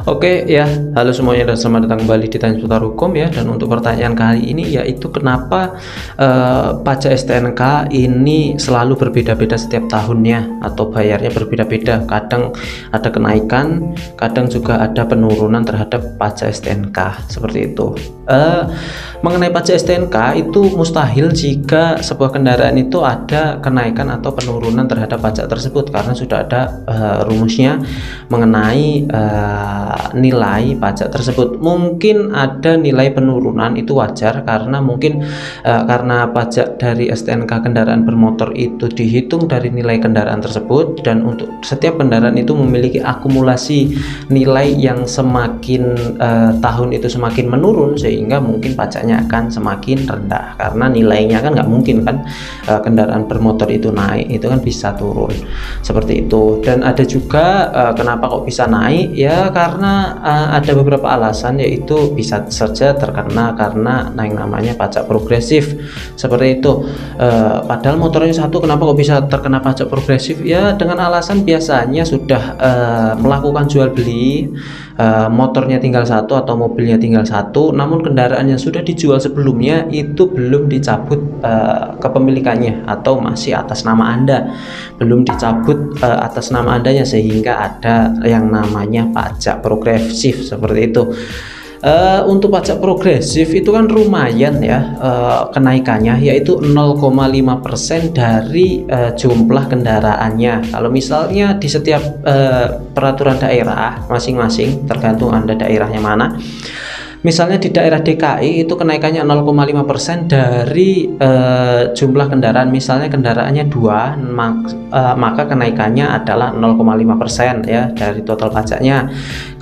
Oke ya, halo semuanya dan selamat datang kembali di Tanya Seputar Hukum ya. Dan untuk pertanyaan kali ini yaitu kenapa pajak STNK ini selalu berbeda-beda setiap tahunnya atau bayarnya berbeda-beda. Kadang ada kenaikan, kadang juga ada penurunan terhadap pajak STNK seperti itu. Mengenai pajak STNK itu mustahil jika sebuah kendaraan itu ada kenaikan atau penurunan terhadap pajak tersebut karena sudah ada rumusnya mengenai nilai pajak tersebut. Mungkin ada nilai penurunan, itu wajar karena mungkin karena pajak dari STNK kendaraan bermotor itu dihitung dari nilai kendaraan tersebut, dan untuk setiap kendaraan itu memiliki akumulasi nilai yang semakin tahun itu semakin menurun, sehingga mungkin pajaknya akan semakin rendah karena nilainya kan nggak mungkin kan kendaraan bermotor itu naik, itu kan bisa turun seperti itu. Dan ada juga kenapa kok bisa naik ya, karena ada beberapa alasan, yaitu bisa saja terkena karena yang namanya pajak progresif seperti itu. Padahal motornya satu, kenapa kok bisa terkena pajak progresif ya, dengan alasan biasanya sudah melakukan jual beli, motornya tinggal satu atau mobilnya tinggal satu, namun kendaraan yang sudah dijual sebelumnya itu belum dicabut kepemilikannya atau masih atas nama Anda, belum dicabut atas nama Andanya, sehingga ada yang namanya pajak progresif seperti itu. Untuk pajak progresif itu kan lumayan ya kenaikannya, yaitu 0,5% dari jumlah kendaraannya. Kalau misalnya di setiap peraturan daerah masing-masing, tergantung Anda daerahnya mana. Misalnya di daerah DKI itu kenaikannya 0,5% dari jumlah kendaraan. Misalnya kendaraannya 2, maka kenaikannya adalah 0,5% ya dari total pajaknya.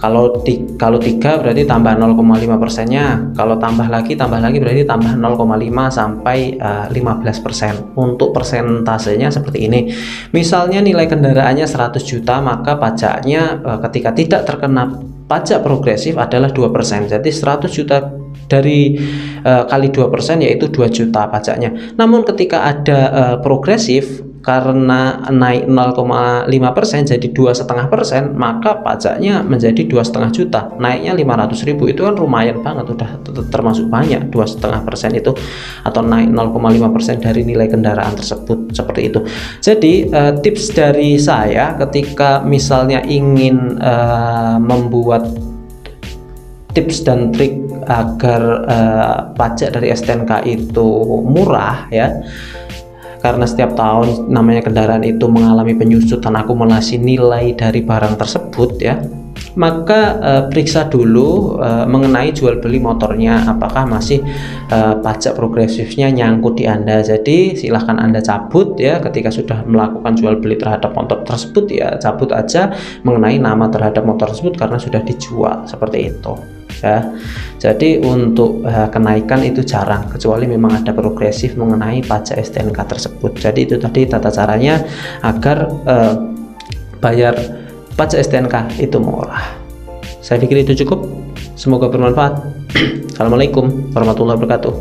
Kalau 3 berarti tambah 0,5%-nya. Kalau tambah lagi berarti tambah 0,5 sampai 15%. Untuk persentasenya seperti ini. Misalnya nilai kendaraannya 100 juta, maka pajaknya ketika tidak terkena pajak progresif adalah 2%. Jadi 100 juta dari kali 2% yaitu 2 juta pajaknya. Namun ketika ada progresif, karena naik 0,5% jadi 2,5%, maka pajaknya menjadi 2,5 juta, naiknya 500.000. Itu kan lumayan banget, udah termasuk banyak 2,5% itu, atau naik 0,5% dari nilai kendaraan tersebut seperti itu. Jadi tips dari saya ketika misalnya ingin membuat tips dan trik agar pajak dari STNK itu murah ya, karena setiap tahun namanya kendaraan itu mengalami penyusutan akumulasi nilai dari barang tersebut ya, maka periksa dulu mengenai jual beli motornya, apakah masih pajak progresifnya nyangkut di Anda. Jadi silahkan Anda cabut ya, ketika sudah melakukan jual beli terhadap motor tersebut ya, cabut aja mengenai nama terhadap motor tersebut karena sudah dijual seperti itu ya. Jadi untuk kenaikan itu jarang, kecuali memang ada progresif mengenai pajak STNK tersebut. Jadi itu tadi tata caranya agar bayar pajak STNK itu murah. Saya pikir itu cukup, semoga bermanfaat. Assalamualaikum warahmatullahi wabarakatuh.